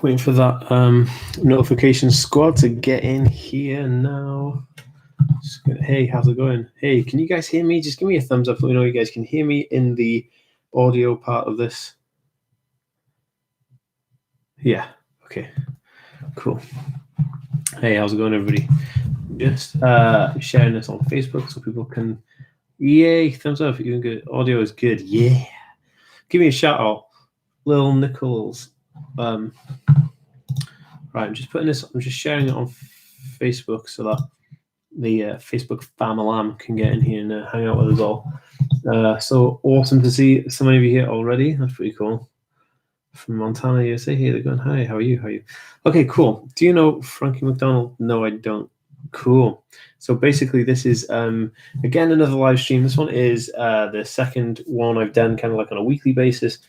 Waiting for that notification squad to get in here now. Hey, how's it going? Hey, can you guys hear me? Just give me a thumbs up. Let me know you guys can hear me in the audio part of this. Yeah. Okay. Cool. Hey, how's it going, everybody? Just sharing this on Facebook so people can. Yay! Thumbs up. Even good. Audio is good. Yeah. Give me a shout out, Lil Nichols. Right, I'm just putting this. I'm just sharing it on Facebook so that the Facebook family can get in here and hang out with us all. So awesome to see so many of you here already. That's pretty cool. From Montana, USA. Hey, they're going, hi, how are you? How are you? Okay, cool. Do you know Frankie McDonald? No, I don't. Cool. So basically, this is, again, another live stream. This one is the second one I've done kind of like on a weekly basis.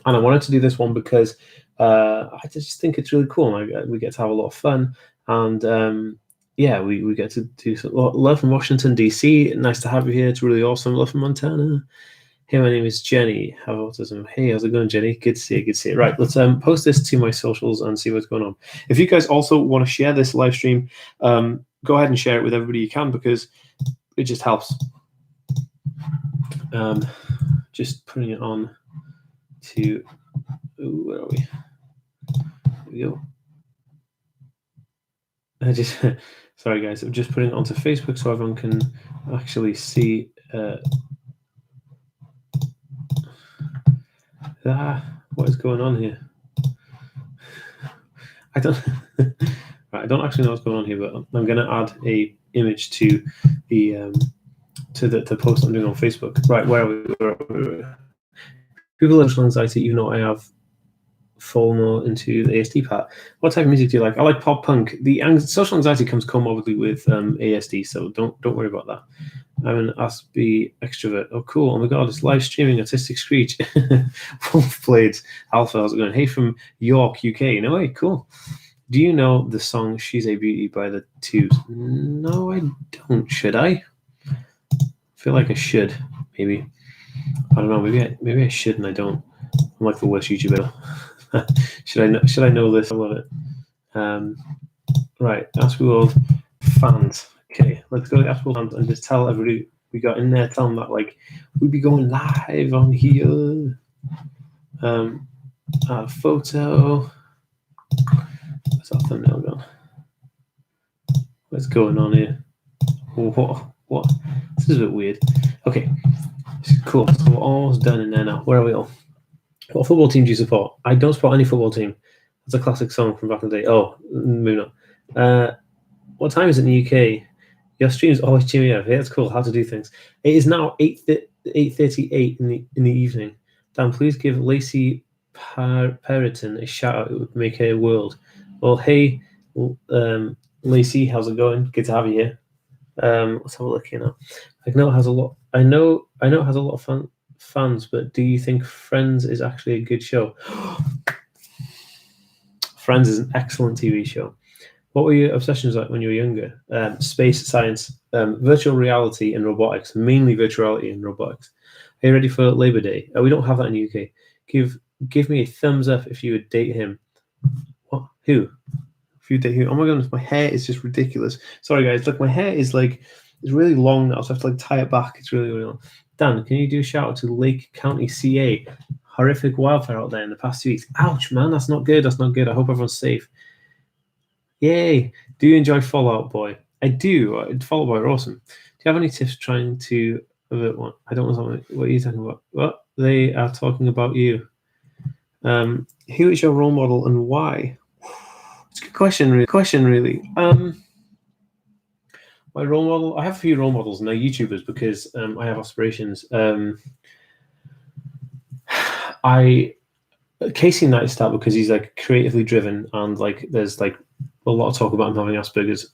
And I wanted to do this one because I just think it's really cool. And we get to have a lot of fun. And yeah, we get to do love from Washington, D.C. Nice to have you here. It's really awesome. Love from Montana. Hey, my name is Jenny. Have autism. Hey, how's it going, Jenny? Good to see you. Good to see you. Right, let's post this to my socials and see what's going on. If you guys also want to share this live stream, go ahead and share it with everybody you can because it just helps. Just putting it on to, where are we? Here we go. Sorry guys, I'm just putting it onto Facebook so everyone can actually see. What is going on here? I don't. Right, I don't actually know what's going on here, but I'm going to add a image to the post I'm doing on Facebook. Right, where are we? People with social anxiety, even though I have fallen more into the ASD part. What type of music do you like? I like pop punk. The social anxiety comes comorbidly with ASD, so don't worry about that. I'm an Aspie extrovert. Oh, cool. Oh my God, it's live streaming Autistic Screech. Wolf Blades Alpha, how's it going? Hey, from York, UK. No way, cool. Do you know the song She's a Beauty by the Tubes? No, I don't. Should I? I feel like I should, maybe. I don't know. Maybe I should and I don't. I'm like the worst YouTuber. Should I know this? I love it. Right, Aspie World fans. Okay, let's go to the Aspie World fans and just tell everybody we got in there. Tell them that like we'll be going live on here. A photo. Where's our thumbnail gone? What's going on here? What? This is a bit weird. Okay, cool. So we're almost done in there now. Where are we all? What football team do you support? I don't support any football team. That's a classic song from back in the day. Oh, maybe not. What time is it in the UK? Your streams always cheer me up. Yeah, it's cool how to do things. It is now 8:38 in the evening. Dan, please give Lacey Perriton a shout out. It would make her world. Well, hey, Lacey, how's it going? Good to have you here. Let's have a look here now. I know it has a lot. I know it has a lot of fans, but do you think Friends is actually a good show? Friends is an excellent TV show. What were your obsessions like when you were younger? Space science, virtual reality and robotics, mainly virtual reality and robotics. Are you ready for Labor Day? We don't have that in the UK. Give me a thumbs up if you would date him. What? Who? If you date who? Oh my goodness, my hair is just ridiculous. Sorry guys, look, my hair is like, it's really long now, so I have to like tie it back. It's really, really long. Dan, can you do a shout out to Lake County, CA? Horrific wildfire out there in the past 2 weeks. Ouch, man, that's not good. That's not good. I hope everyone's safe. Yay. Do you enjoy Fallout Boy? I do. Fallout Boy are awesome. Do you have any tips trying to avert one? I don't know what are you talking about. Well, they are talking about you. Who is your role model and why? It's a good question, really. My role model, I have a few role models and they're YouTubers because I have aspirations. Casey Neistat because he's like creatively driven and like there's like a lot of talk about him having Asperger's,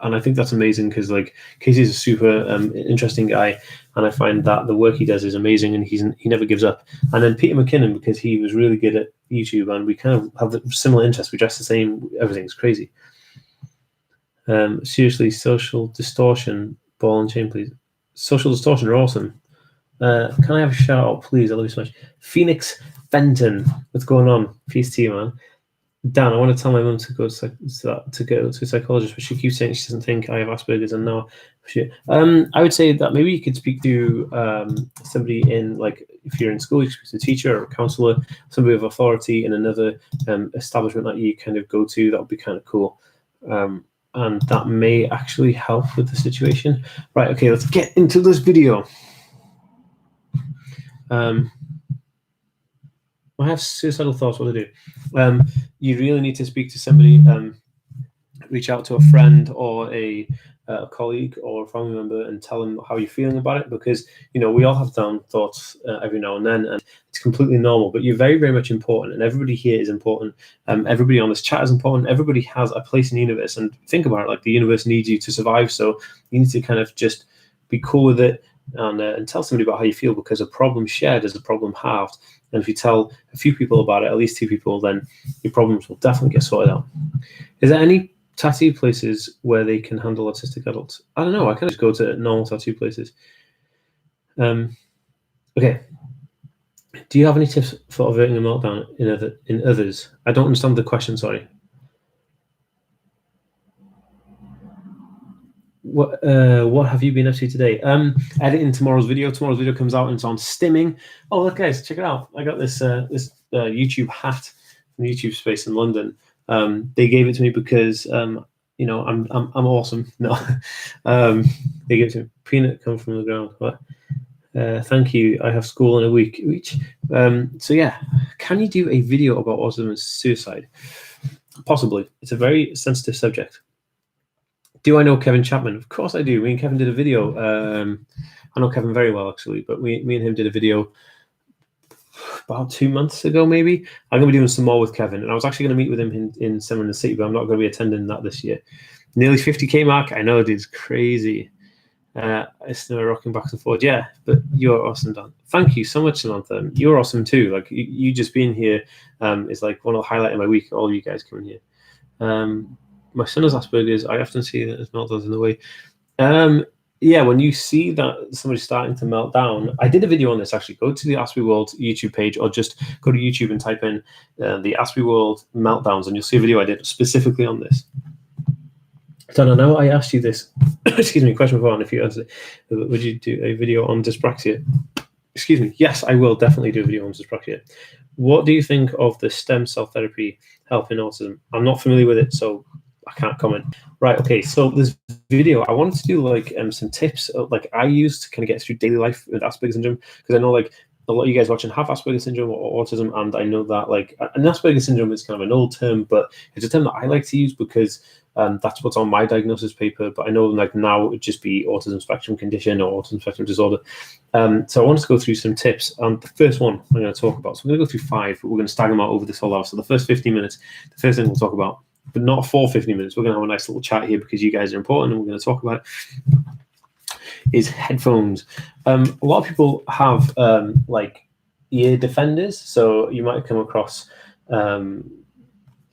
and I think that's amazing because like Casey's a super interesting guy, and I find that the work he does is amazing, and he never gives up. And then Peter McKinnon because he was really good at YouTube, and we kind of have the similar interests. We dress the same. Everything's crazy. Seriously, Social Distortion, ball and chain, please. Social Distortion are awesome. Can I have a shout out, please? I love you so much. Phoenix Fenton, what's going on? Peace to you, man. Dan, I want to tell my mum to go to a psychologist, but she keeps saying she doesn't think I have Asperger's, and now I would say that maybe you could speak to somebody in, like, if you're in school, you speak to a teacher or a counselor, somebody of authority in another establishment that you kind of go to. That would be kind of cool, and that may actually help with the situation. Right? Okay, let's get into this video. I have suicidal thoughts. What to do? You really need to speak to somebody. Reach out to a friend or a colleague or a family member and tell them how you're feeling about it, because we all have down thoughts every now and then, and it's completely normal. But you're very, very much important, and everybody here is important. Everybody on this chat is important. Everybody has a place in the universe, and think about it, like the universe needs you to survive. So you need to kind of just be cool with it and tell somebody about how you feel, because a problem shared is a problem halved. And if you tell a few people about it, at least 2 people, then your problems will definitely get sorted out. Is there any tattoo places where they can handle autistic adults? I don't know. I can just go to normal tattoo places. Okay. Do you have any tips for averting a meltdown in others? I don't understand the question. Sorry. What have you been up to today? Editing tomorrow's video. Tomorrow's video comes out and it's on stimming. Oh, look, guys, check it out. I got this YouTube hat from YouTube Space in London. They gave it to me because I'm awesome. No, they gave it to me. Peanut come from the ground. What? Thank you. I have school in a week each. So yeah, can you do a video about autism and suicide? Possibly. It's a very sensitive subject. Do I know Kevin Chapman? Of course I do. Me and Kevin did a video. I know Kevin very well, actually, but me and him did a video about 2 months ago, maybe. I'm going to be doing some more with Kevin, and I was actually going to meet with him in Summer in the City, but I'm not going to be attending that this year. Nearly 50K mark. I know, dude's crazy. It's still rocking back and forth. Yeah, but you're awesome, Dan. Thank you so much, Samantha. You're awesome too. Like you just being here is like one of the highlights of my week. All you guys coming here. My son has Asperger's. I often see that his meltdowns in the way. Yeah, when you see that somebody's starting to melt down, I did a video on this actually. Go to the Aspie World YouTube page, or just go to YouTube and type in the Aspie World meltdowns, and you'll see a video I did specifically on this. Dan, I know I asked you this. Excuse me, question for one. If you answered it, would you do a video on dyspraxia? Excuse me. Yes, I will definitely do a video on dyspraxia. What do you think of the stem cell therapy help in autism? I'm not familiar with it, so I can't comment. Right, okay, so this video, I wanted to do like some tips like I use to kind of get through daily life with Asperger's syndrome, because I know like a lot of you guys watching have Asperger's syndrome or autism, and I know that like an Asperger's syndrome is kind of an old term, but it's a term that I like to use because that's what's on my diagnosis paper. But I know like now it would just be autism spectrum condition or autism spectrum disorder. So I wanted to go through some tips. The first one I'm going to talk about, so we're going to go through 5, but we're going to stagger them out over this whole hour. So the first 15 minutes, the first thing we'll talk about, but not for 50 minutes. We're going to have a nice little chat here because you guys are important and we're going to talk about it, is headphones. A lot of people have like ear defenders. So you might come across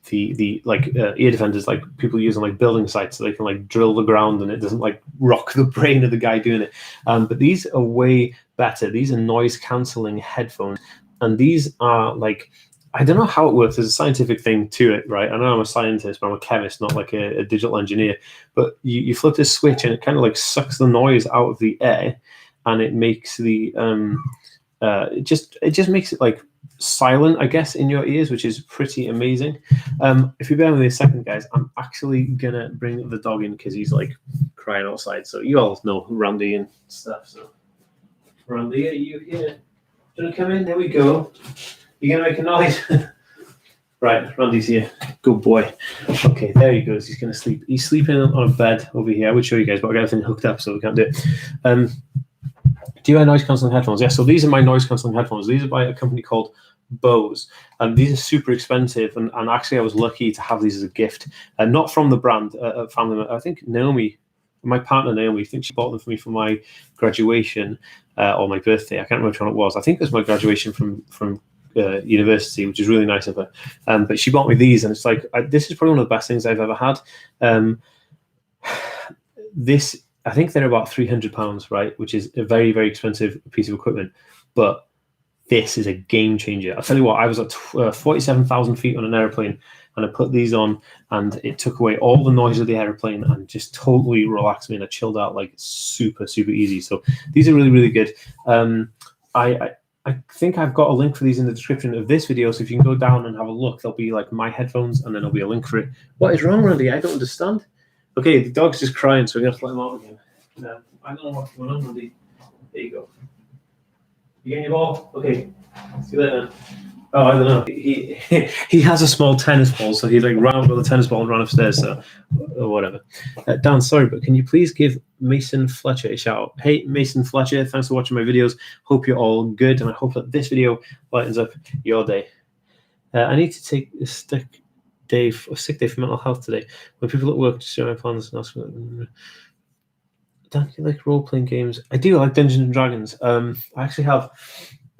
the ear defenders, like people use on like building sites, so they can like drill the ground and it doesn't like rock the brain of the guy doing it. But these are way better. These are noise cancelling headphones, and these are like, I don't know how it works. There's a scientific thing to it, right? I know I'm a scientist, but I'm a chemist, not like a digital engineer. But you flip this switch and it kind of like sucks the noise out of the air, and it makes the it just makes it like silent, I guess, in your ears, which is pretty amazing. If you bear with me a second, guys, I'm actually gonna bring the dog in because he's like crying outside. So you all know Randy and stuff. So Randy, are you here? Do you want to come in? There we go. You're gonna make a noise. Right, Randy's here. Good boy. Okay, there he goes. He's gonna sleep. He's sleeping on a bed over here. I would show you guys, but I got everything hooked up, so we can't do it. Do you have noise cancelling headphones? Yeah, so these are my noise cancelling headphones. These are by a company called Bose. These are super expensive, and actually I was lucky to have these as a gift. Not from the brand, a family member. I think Naomi, my partner Naomi, I think she bought them for me for my graduation or my birthday. I can't remember which one it was. I think it was my graduation from university, which is really nice of her. But she bought me these, and it's like, this is probably one of the best things I've ever had. This, I think they're about £300, right? Which is a very, very expensive piece of equipment. But this is a game changer. I'll tell you what, I was at 47,000 feet on an airplane, and I put these on, and it took away all the noise of the airplane and just totally relaxed me, and I chilled out like super, super easy. So these are really, really good. I think I've got a link for these in the description of this video, so if you can go down and have a look, there'll be like my headphones, and then there'll be a link for it. What is wrong, Randy? I don't understand. Okay, the dog's just crying, so we're gonna let him out again. No, I don't know what's going on, Randy. There you go. You getting your ball? Okay. See you later. Oh, I don't know. He has a small tennis ball, so he like ran with a tennis ball and ran upstairs. So, or whatever. Dan, sorry, but can you please give Mason Fletcher a shout out? Hey, Mason Fletcher, thanks for watching my videos. Hope you're all good, and I hope that this video lightens up your day. I need to take a sick day for mental health today. When people at work just share my plans and ask for Dan, you like role-playing games? I do. I like Dungeons and Dragons. I actually have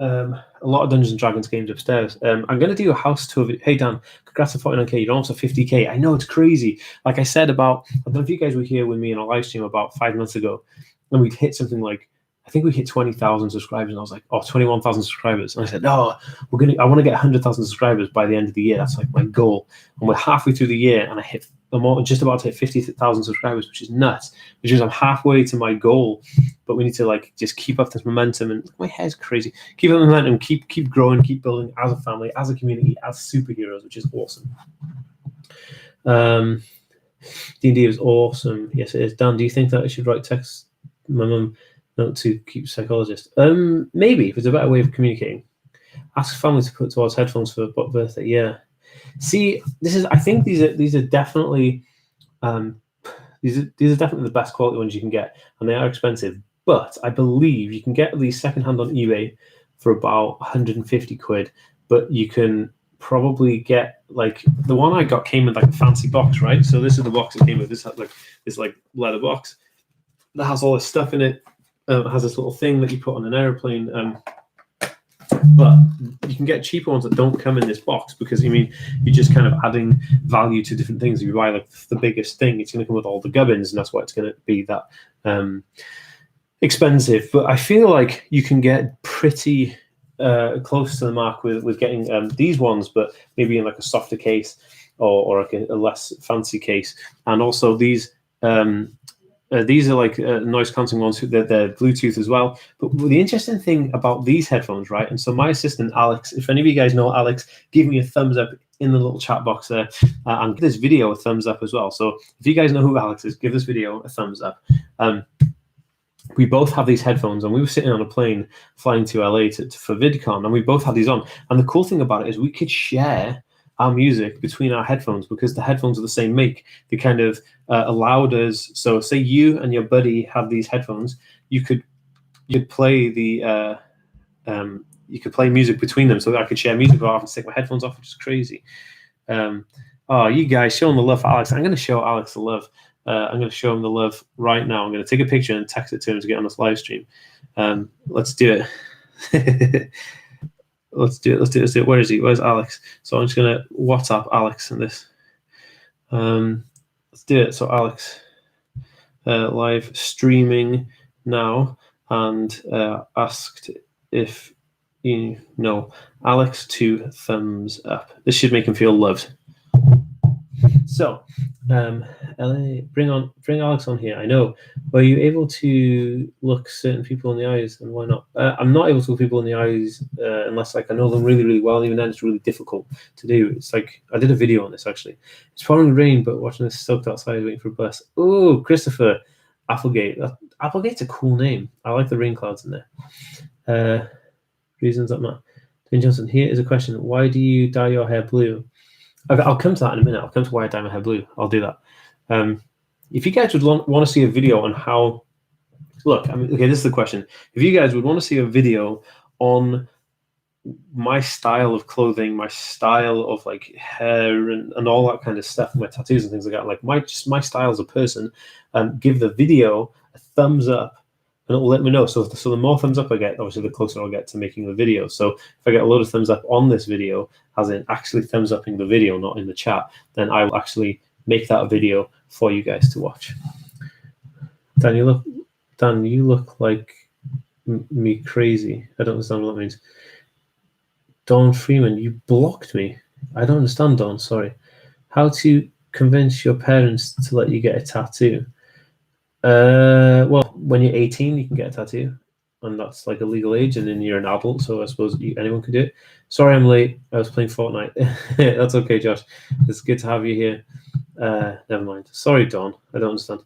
a lot of Dungeons and Dragons games upstairs. I'm going to do a house tour. Hey, Dan, congrats on 49K. You're almost at 50K. I know, it's crazy. Like I said I don't know if you guys were here with me in a live stream about 5 months ago, and we'd hit something like, I think we hit 20,000 subscribers, and I was like, 21,000 subscribers. And I said, no, I want to get 100,000 subscribers by the end of the year. That's like my goal. And we're halfway through the year, and I'm just about to hit 50,000 subscribers, which is nuts, which means I'm halfway to my goal. But we need to like just keep up this momentum, and my hair's crazy. Keep up the momentum, keep growing, keep building as a family, as a community, as superheroes, which is awesome. D&D is awesome. Yes, it is. Dan, do you think that I should write text my mum not to keep psychologist? Maybe if it's a better way of communicating. Ask family to put towards headphones for birthday. Yeah. See, I think these are definitely these are definitely the best quality ones you can get, and they are expensive. But I believe you can get these secondhand on eBay for about 150 quid. But you can probably get like the one I got came in like a fancy box, right? So this is the box it came with. This had like this like leather box that has all this stuff in it. It has this little thing that you put on an airplane. But you can get cheaper ones that don't come in this box, because you're just kind of adding value to different things. If you buy like the biggest thing, it's going to come with all the gubbins, and that's why it's going to be that expensive. But I feel like you can get pretty close to the mark with getting these ones, but maybe in like a softer case or like a less fancy case. And also these are like noise cancelling ones. They're Bluetooth as well. But the interesting thing about these headphones, right? And so my assistant Alex, if any of you guys know Alex, give me a thumbs up in the little chat box there, and give this video a thumbs up as well. So if you guys know who Alex is, give this video a thumbs up. We both have these headphones, and we were sitting on a plane flying to LA for VidCon, and we both had these on. And the cool thing about it is we could share our music between our headphones, because the headphones are the same make. They kind of allowed us. So say you and your buddy have these headphones, you could play the you could play music between them, so that I could share music without having to take my headphones off, which is crazy. Oh, you guys showing the love for Alex. I'm going to show Alex the love. I'm going to show him the love right now. I'm going to take a picture and text it to him to get on this live stream. Let's do it. Let's do it. Where is he? Where's Alex? So I'm just going to WhatsApp Alex in this. Let's do it. So Alex, live streaming now, and asked if you know Alex to thumbs up. This should make him feel loved. So, LA, bring Alex on here. I know. Were you able to look certain people in the eyes, and why not? I'm not able to look people in the eyes unless like I know them really, really well. And even then, it's really difficult to do. It's like I did a video on this actually. It's pouring rain, but watching this soaked outside, waiting for a bus. Oh, Christopher Applegate. Applegate's a cool name. I like the rain clouds in there. Reasons that matter. Dwayne Johnson. Here is a question: why do you dye your hair blue? I'll come to that in a minute. I'll come to why I dye my hair blue. I'll do that. If you guys would want to see a video on how, okay, this is the question. If you guys would want to see a video on my style of clothing, my style of like hair and all that kind of stuff, my tattoos and things like that, like my style as a person, give the video a thumbs up, and it will let me know. So the more thumbs up I get, obviously the closer I'll get to making the video. So if I get a lot of thumbs up on this video, as in actually thumbs upping the video, not in the chat, then I will actually make that a video for you guys to watch. Dan, you look like me crazy. I don't understand what that means. Dawn Freeman, you blocked me. I don't understand, Dawn. Sorry. How to convince your parents to let you get a tattoo? Well, when you're 18, you can get a tattoo, and that's like a legal age, and then you're an adult, so I suppose anyone can do it. Sorry, I'm late. I was playing Fortnite. That's okay, Josh. It's good to have you here. Never mind. Sorry, Dawn. I don't understand.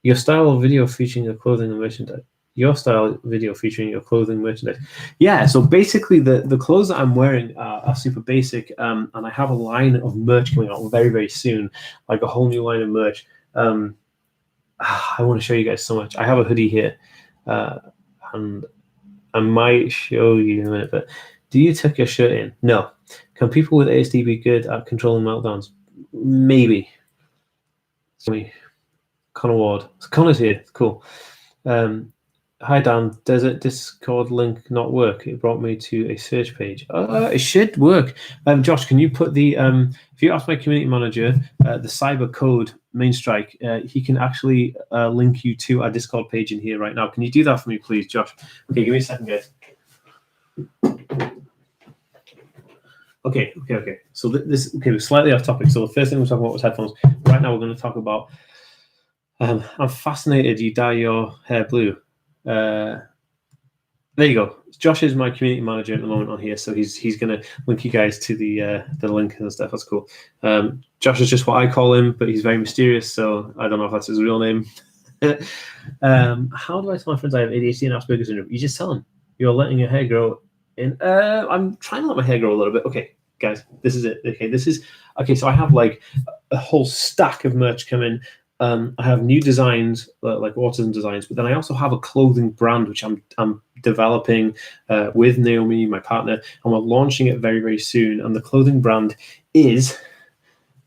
Your style of video featuring your clothing and merchandise. Your style video featuring your clothing merchandise. Yeah, so basically the clothes that I'm wearing are super basic, and I have a line of merch coming out very, very soon, like a whole new line of merch. I want to show you guys so much. I have a hoodie here, and I might show you in a minute, but do you tuck your shirt in? No. Can people with ASD be good at controlling meltdowns? Maybe. Connor Ward. Connor's here. It's cool. Hi, Dan. Does it Discord link not work? It brought me to a search page. It should work. Josh, can you put the if you ask my community manager, the cyber code main strike, he can actually link you to our Discord page in here right now. Can you do that for me, please, Josh? Okay, give me a second, guys. Okay. So we're slightly off topic. So the first thing we're talking about was headphones. Right now, we're going to talk about. I'm fascinated you dye your hair blue. There you go. Josh is my community manager at the moment on here, so he's going to link you guys to the link and stuff. That's cool. Josh is just what I call him, but he's very mysterious, so I don't know if that's his real name. How do I tell my friends I have ADHD and Aspergers Syndrome? You just tell them you're letting your hair grow in. I'm trying to let my hair grow a little bit. Okay, guys, this is it. Okay. So I have like a whole stack of merch coming. I have new designs, like autism designs, but then I also have a clothing brand which I'm developing with Naomi, my partner, and we're launching it very, very soon. And the clothing brand is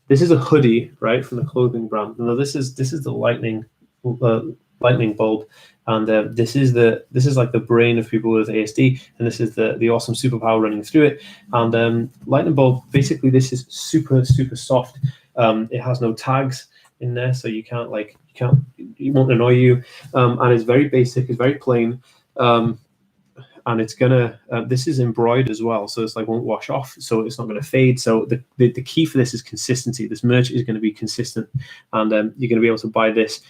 a hoodie, right, from the clothing brand. No, this is the lightning bulb, and this is like the brain of people with ASD, and this is the awesome superpower running through it. And lightning bulb, basically, this is super, super soft. It has no tags in there, so it won't annoy you, and it's very basic, it's very plain, and it's gonna this is embroidered as well, so it's like won't wash off, so it's not going to fade. So the key for this is consistency. This merch is going to be consistent, and you're going to be able to buy this.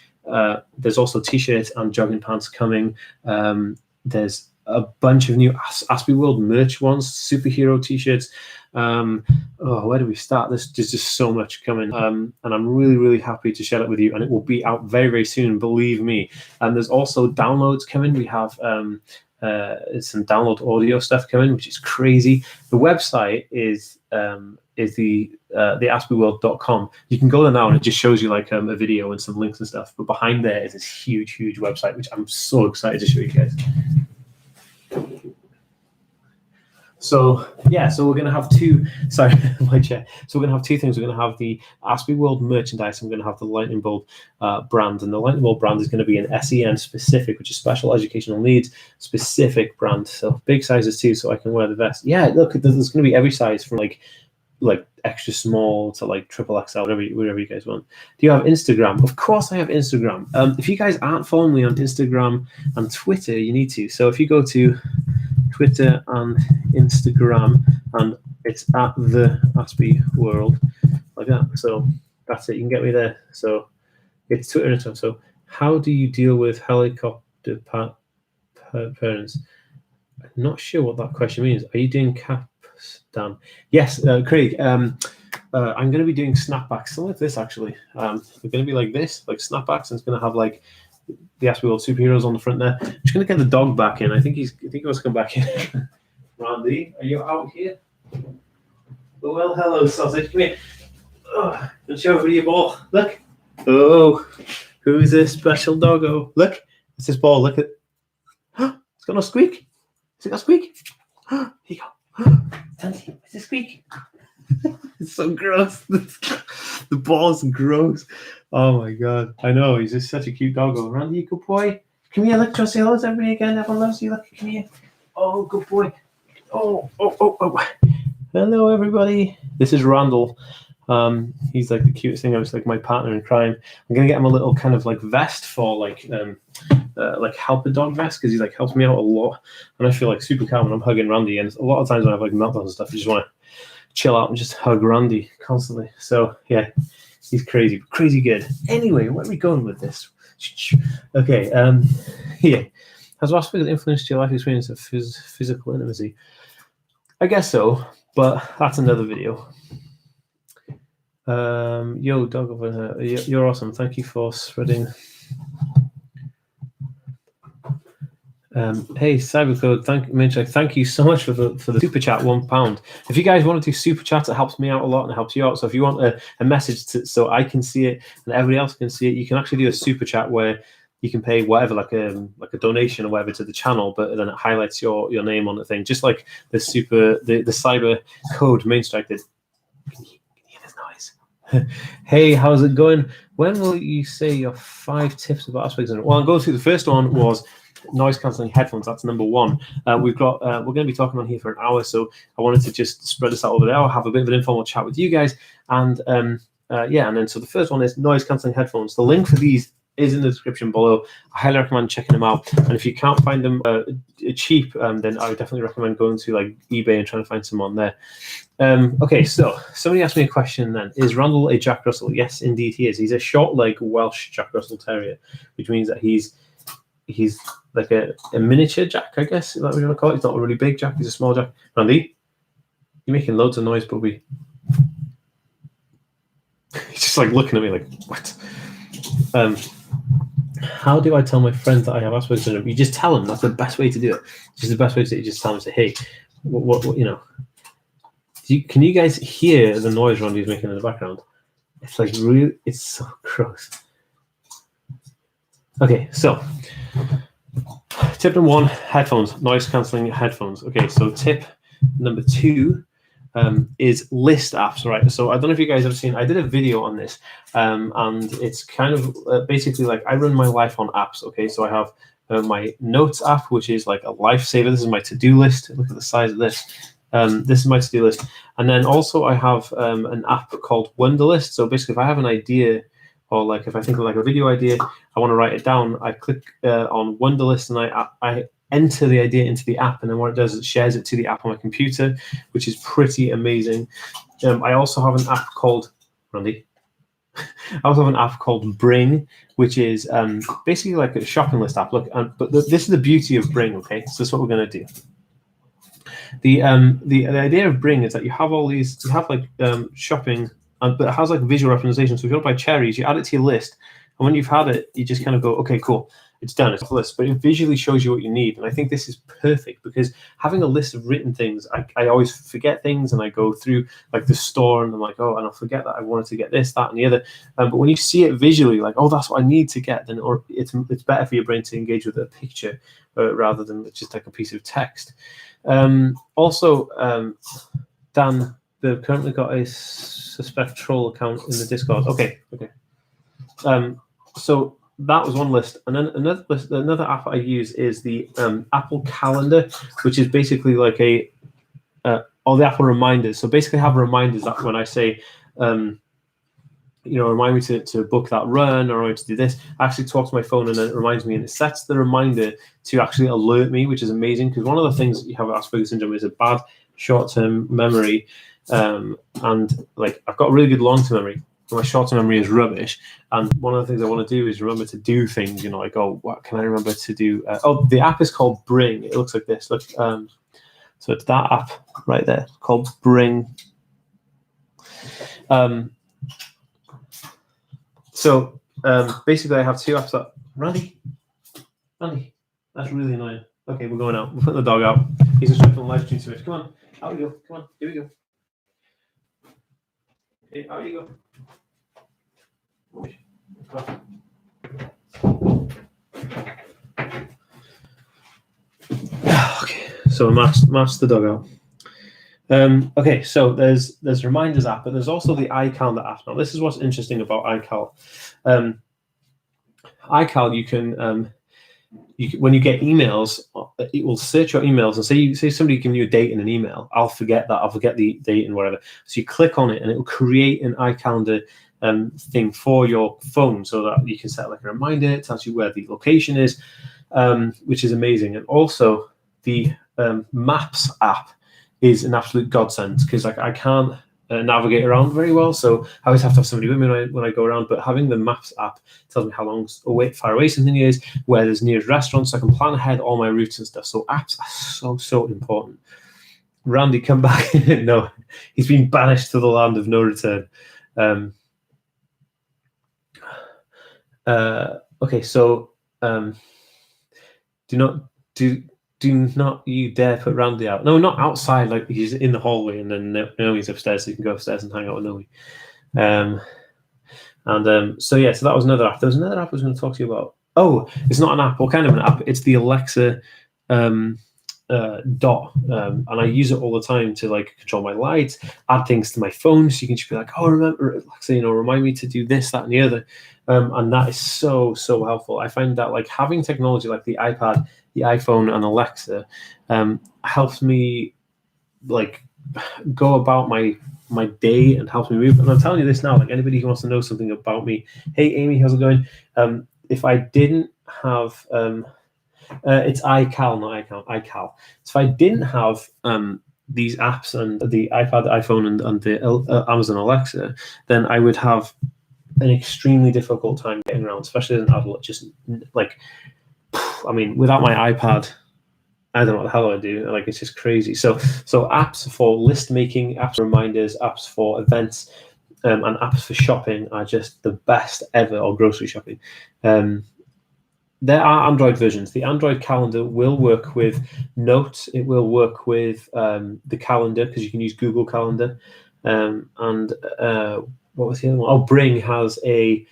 There's also t-shirts and jogging pants coming. There's a bunch of new Aspie World merch ones, superhero t-shirts. Where do we start? There's just so much coming, and I'm really, really happy to share it with you, and it will be out very, very soon, believe me. And there's also downloads coming. We have some download audio stuff coming, which is crazy. The website is the aspieworld.com. You can go there now, and it just shows you like a video and some links and stuff, but behind there is this huge, huge website, which I'm so excited to show you guys. So we're going to have my chair. So we're going to have two things. We're going to have the Aspie World merchandise, and we're going to have the Lightning Bulb brand. And the Lightning Bulb brand is going to be an SEN specific, which is special educational needs specific brand. So big sizes too, so I can wear the vest. Yeah, look, there's going to be every size from like extra small to like triple XL, whatever you guys want. Do you have Instagram? Of course I have Instagram. If you guys aren't following me on Instagram and Twitter, you need to. So if you go to Twitter and Instagram, and it's at the Aspie World, like that. So that's it. You can get me there. So it's Twitter and stuff. So how do you deal with helicopter parents? I'm not sure what that question means. Are you doing caps, Dan? Yes, Craig. I'm going to be doing snapbacks, something like this actually. They're going to be like this, like snapbacks, and it's going to have like the Aspie World superheroes on the front there. I'm just going to get the dog back in. I think he wants to come back in. Randy, are you out here? Well, hello, sausage. Come here. Oh, and show everybody your ball. Look. Oh, who's this special doggo? Look, it's this ball. Look at. It's got no squeak. Has it got squeak? Here you go. Tanty, what's the squeak? It's so gross. The ball's gross. Oh my god. I know, he's just such a cute doggo. Randy, good boy. Come here, look, try to say hello to everybody again. Everyone loves you. Look, come here. Oh, good boy. Oh. Hello, everybody. This is Randall. He's like the cutest thing. I was like my partner in crime. I'm gonna get him a little kind of like vest for like like helper dog vest because he like helps me out a lot, and I feel like super calm when I'm hugging Randy. And a lot of times when I have like meltdowns and stuff, I just want to chill out and just hug Randy constantly. So yeah, he's crazy good. Anyway, where are we going with this? Okay, yeah. Has Asperger's influenced your life experience of physical intimacy? I guess so, but that's another video. Yo, dog over here. You're awesome. Thank you for spreading. Hey, Cybercode, thank you so much for the super chat, £1. If you guys want to do super chats, it helps me out a lot and it helps you out. So if you want a message so I can see it and everybody else can see it, you can actually do a super chat where you can pay whatever, like a donation or whatever to the channel, but then it highlights your name on the thing, just like the cyber code main strike did. Can you hear this noise? Hey, how's it going? When will you say your 5 tips about Asperger's Syndrome? Well, I'll go through. The first one was noise cancelling headphones. That's number 1. We're going to be talking on here for an hour, so I wanted to just spread this out over the hour, have a bit of an informal chat with you guys, and yeah. And then so the first one is noise cancelling headphones. The link for these is in the description below. I highly recommend checking them out. And if you can't find them cheap, then I would definitely recommend going to like eBay and trying to find some on there. Okay, so somebody asked me a question then. Is Randall a Jack Russell? Yes, indeed he is. He's a short-leg Welsh Jack Russell Terrier, which means that he's like a miniature Jack, I guess. Is that what you want to call it? He's not a really big Jack. He's a small Jack. Randy, you're making loads of noise, puppy. He's just like looking at me like, what? How do I tell my friends that I have Asperger's syndrome? You just tell them. That's the best way to do it. Just the best way to do it. You just tell them, say, hey, what you know. Can you guys hear the noise Randy's making in the background? It's like really, it's so gross. Okay, so tip number 1, headphones, noise cancelling headphones. Okay, so tip number 2 is list apps, right? So I don't know if you guys have seen, I did a video on this, and it's kind of basically like I run my life on apps, okay? So I have my notes app, which is like a lifesaver. This is my to-do list. Look at the size of this. This is my to-do list. And then also I have an app called Wunderlist. So basically if I have an idea, or like if I think of like a video idea, I want to write it down, I click on Wunderlist and I enter the idea into the app, and then what it does is it shares it to the app on my computer, which is pretty amazing. I also have an app called Randy. I also have an app called Bring, which is basically like a shopping list app. Look, but this is the beauty of Bring. Okay, so this is what we're going to do. The idea of Bring is that you have all these, you have like shopping, but it has like visual representation. So if you want to buy cherries, you add it to your list, and when you've had it, you just kind of go, okay, cool. It's done, it's off the list, but it visually shows you what you need. And I think this is perfect because having a list of written things, I always forget things, and I go through like the store and I'm like, oh, and I'll forget that I wanted to get this, that, and the other. But when you see it visually, like, oh, that's what I need to get, then or it's better for your brain to engage with a picture rather than just like a piece of text. Also, Dan, they've currently got a suspect troll account in the Discord. Okay. So that was one list, and then another app I use is the Apple Calendar, which is basically like all the Apple reminders. So basically, I have reminders that when I say, remind me to book that run or to do this, I actually talk to my phone and then it reminds me, and it sets the reminder to actually alert me, which is amazing because one of the things that you have with Asperger's syndrome is a bad short-term memory, and like I've got really good long-term memory. My short-term memory is rubbish, and one of the things I want to do is remember to do things. Like, oh, what can I remember to do? The app is called Bring. It looks like this. Look, so it's that app right there called Bring. So basically, I have 2 apps that. Randy, that's really annoying. Okay, we're going out. We're putting the dog out. He's instructing the live stream to it. Come on, out we go. Come on, here we go. Okay, out you go. Okay, so I masked the dog out. Okay, so there's reminders app, but there's also the iCalendar app. Now, this is what's interesting about iCal. iCal, you can when you get emails, it will search your emails and say somebody giving you a date in an email. I'll forget that. I'll forget the date and whatever. So you click on it, and it will create an iCalendar thing for your phone, so that you can set like a reminder. It tells you where the location is, which is amazing. And also the Maps app is an absolute godsend, because like I can't navigate around very well, so I always have to have somebody with me when I go around. But having the Maps app tells me how far away something is, where there's nearest restaurants, so I can plan ahead all my routes and stuff. So apps are so important. Randy, come back. No, he's been banished to the land of no return. Okay, so do not you dare put Randy out. No, not outside, like he's in the hallway, and then Naomi's upstairs, so you can go upstairs and hang out with Naomi. So that was another app. There was another app I was going to talk to you about. Oh, it's not an app. What kind of an app? It's the Alexa Dot, and I use it all the time to like control my lights, add things to my phone, so you can just be like, oh, remember, Alexa, remind me to do this, that, and the other. And that is so helpful. I find that like having technology like the iPad, the iPhone, and Alexa helps me like go about my day and helps me move. And I'm telling you this now, like anybody who wants to know something about me, hey Amy, how's it going? If I didn't have it's iCal, not iCal. So if I didn't have these apps and the iPad, the iPhone, and the Amazon Alexa, then I would have an extremely difficult time getting around, especially as an adult. Just like, I mean, without my iPad, I don't know what the hell I do. Like, it's just crazy. So apps for list making, apps for reminders, apps for events, and apps for shopping are just the best ever, or grocery shopping. There are Android versions. The Android calendar will work with Notes. It will work with the calendar, because you can use Google Calendar. What was the other one? Oh, Bring has a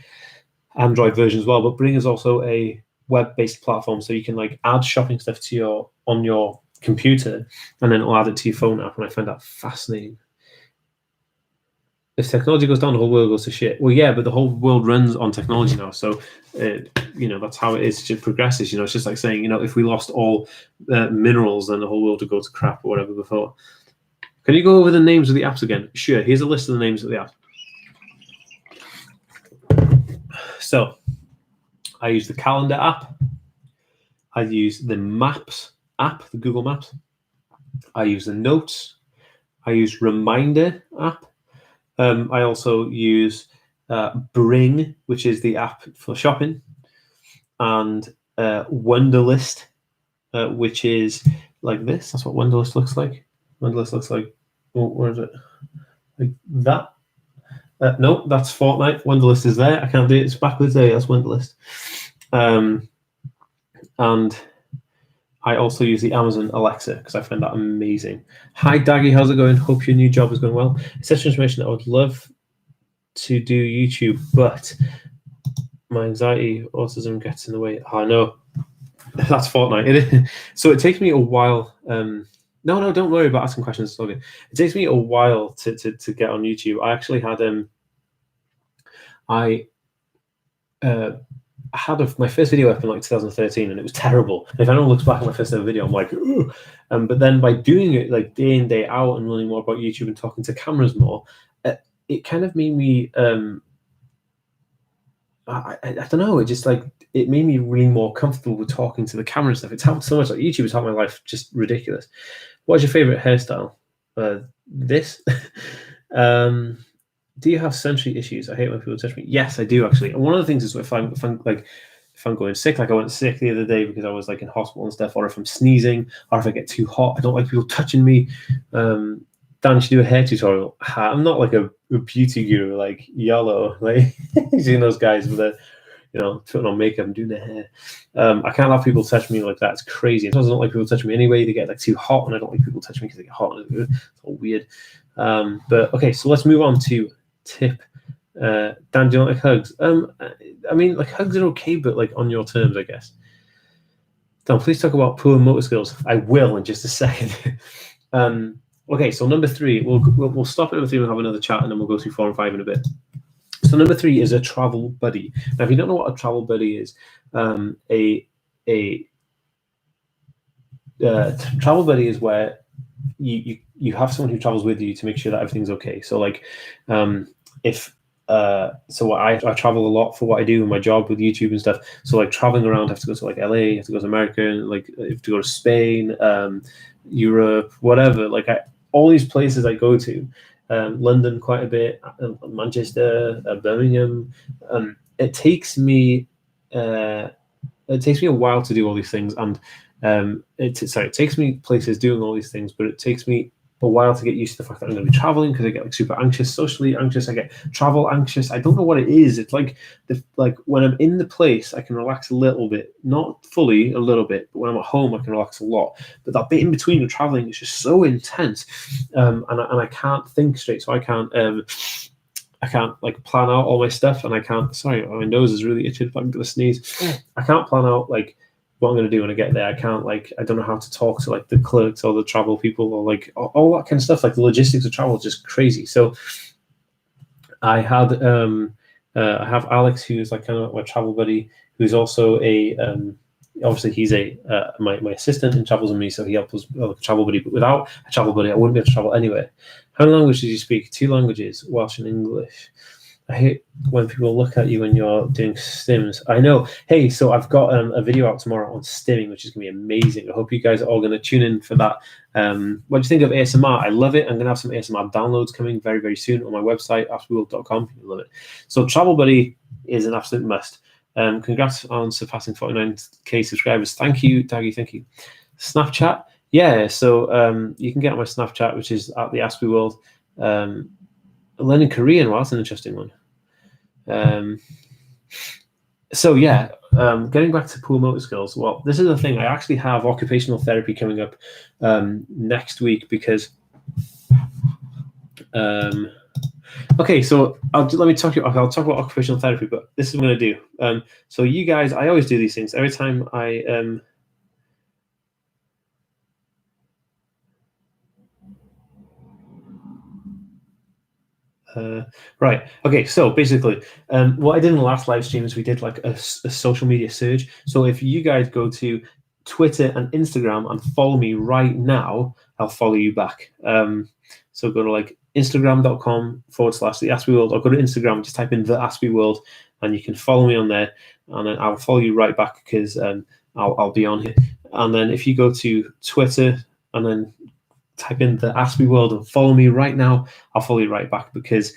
Android version as well, but Bring is also a web-based platform, so you can like add shopping stuff to on your computer, and then it'll add it to your phone app. And I find that fascinating. If technology goes down, the whole world goes to shit. Well, yeah, but the whole world runs on technology now, so that's how it is. It just progresses. It's just like saying, if we lost all minerals, then the whole world would go to crap or whatever before. Can you go over the names of the apps again? Sure. Here's a list of the names of the apps. So I use the calendar app. I use the Maps app, the Google Maps. I use the Notes. I use Reminder app. I also use Bring, which is the app for shopping, and Wunderlist, which is like this. That's what Wunderlist looks like. Wunderlist looks like, where is it? Like that. No, that's Fortnite. Wunderlist is there. I can't do it. It's backwards there. That's Wunderlist. And I also use the Amazon Alexa, because I find that amazing. Hi, Daggy. How's it going? Hope your new job is going well. It's such information that I would love to do YouTube, but my anxiety, autism gets in the way. Oh, I know. That's Fortnite. So it takes me a while. No, don't worry about asking questions. It's okay. It takes me a while to get on YouTube. I actually had had my first video up in like 2013, and it was terrible. If anyone looks back at my first ever video, I'm like, ooh. But then by doing it like day in, day out, and learning more about YouTube and talking to cameras more, it kind of made me I don't know. It just it made me really more comfortable with talking to the camera and stuff. It's helped so much. Like YouTube has helped my life just ridiculous. What's your favorite hairstyle? This. Do you have sensory issues? I hate when people touch me. Yes, I do actually. And one of the things is if I'm going sick, like I went sick the other day because I was like in hospital and stuff, or if I'm sneezing, or if I get too hot, I don't like people touching me. Dan, you should do a hair tutorial. I'm not like a beauty guru like Yellow, like you seen those guys with their, putting on makeup and doing their hair. I can't have people touch me like that. It's crazy. I don't like people touching me anyway. They get like too hot, and I don't like people touching me because they get hot. It's all weird. But okay, so let's move on to tip. Dan, do you like hugs? I mean, like hugs are okay, but like on your terms, I guess. Dan, please talk about poor motor skills. I will in just a second. Okay, so number 3, we'll stop at number 3 and have another chat, and then we'll go through 4 and 5 in a bit. So number 3 is a travel buddy. Now, if you don't know what a travel buddy is, travel buddy is where you have someone who travels with you to make sure that everything's okay. So like, if so I travel a lot for what I do in my job with YouTube and stuff. So like traveling around, I have to go to like LA, I have to go to America, and like I have to go to Spain, Europe, whatever. Like all these places I go to, London quite a bit, Manchester, Birmingham. It takes me a while to do all these things, and it takes me places doing all these things, but it takes me a while to get used to the fact that I'm going to be traveling, because I get like super anxious, socially anxious. I get travel anxious. I don't know what it is. It's like when I'm in the place, I can relax a little bit, not fully, a little bit. But when I'm at home, I can relax a lot. But that bit in between the traveling is just so intense, and I can't think straight. So I can't like plan out all my stuff, and I can't. Sorry, my nose is really itching. I'm going to sneeze. I can't plan out like what I'm going to do when I get there. I can't I don't know how to talk to like the clerks or the travel people, or like all that kind of stuff. Like the logistics of travel is just crazy. So I have Alex, who's like kind of my travel buddy, who's also obviously he's my assistant and travels with me, so he helps us with a travel buddy. But without a travel buddy, I wouldn't be able to travel anywhere. How many languages do you speak? 2 languages, Welsh and English. I hate when people look at you when you're doing stims. I know. Hey, so I've got a video out tomorrow on stimming, which is going to be amazing. I hope you guys are all going to tune in for that. What do you think of ASMR? I love it. I'm going to have some ASMR downloads coming very, very soon on my website, aspieworld.com. You love it. So Travel Buddy is an absolute must. Congrats on surpassing 49k subscribers. Thank you, Daggy. Thank you. Snapchat. Yeah, so you can get on my Snapchat, which is at the Aspie World. Learning Korean, well, that's an interesting one. So yeah, getting back to poor motor skills. Well, this is the thing. I actually have occupational therapy coming up next week, because okay, so I'll talk about occupational therapy, but this is what I'm going to do. So you guys, I always do these things every time I right. Okay. So basically, what I did in the last live stream is we did like a social media surge. So if you guys go to Twitter and Instagram and follow me right now, I'll follow you back. So go to like Instagram.com/the Aspie World, or go to Instagram, just type in the Aspie World, and you can follow me on there, and then I'll follow you right back, because I'll be on here. And then if you go to Twitter and then type in the Aspie World and follow me right now, I'll follow you right back, because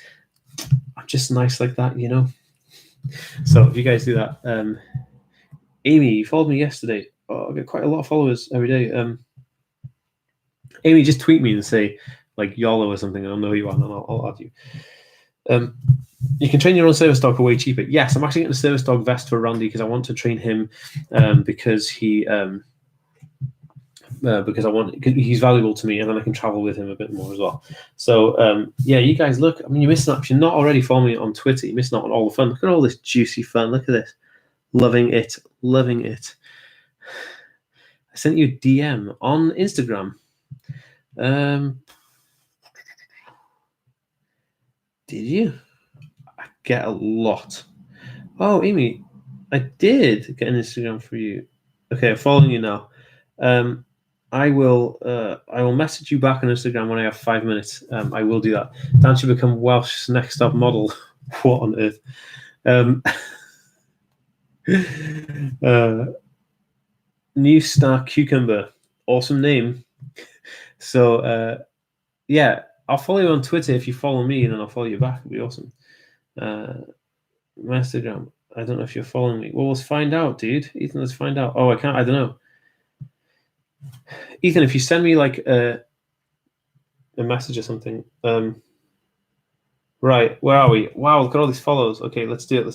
I'm just nice like that, you know. So if you guys do that, Amy, you followed me yesterday. Oh, I get quite a lot of followers every day. Amy, just tweet me and say like YOLO or something, and I'll know who you are, and I'll add you. You can train your own service dog for way cheaper. Yes, I'm actually getting a service dog vest for Randy, because I want to train him because he he's valuable to me, and then I can travel with him a bit more as well. So yeah, you guys, look, I mean, you're missing out. If you're not already following me on Twitter, you're missing out on all the fun. Look at all this juicy fun. Look at this. Loving it. I sent you a DM on Instagram. Did you? I get a lot. Oh, Amy, I did get an Instagram for you. Okay, I'm following you now. I will message you back on Instagram when I have 5 minutes. I will do that. Dan should become Welsh's next up model. What on earth? New Star Cucumber. Awesome name. So yeah, I'll follow you on Twitter if you follow me, and then I'll follow you back. It'll be awesome. My Instagram. I don't know if you're following me. Well, let's find out, dude. Ethan, let's find out. Oh, I can't. I don't know. Ethan, if you send me like a message or something. Right, where are we? Wow, look at all these follows. Okay, let's do it.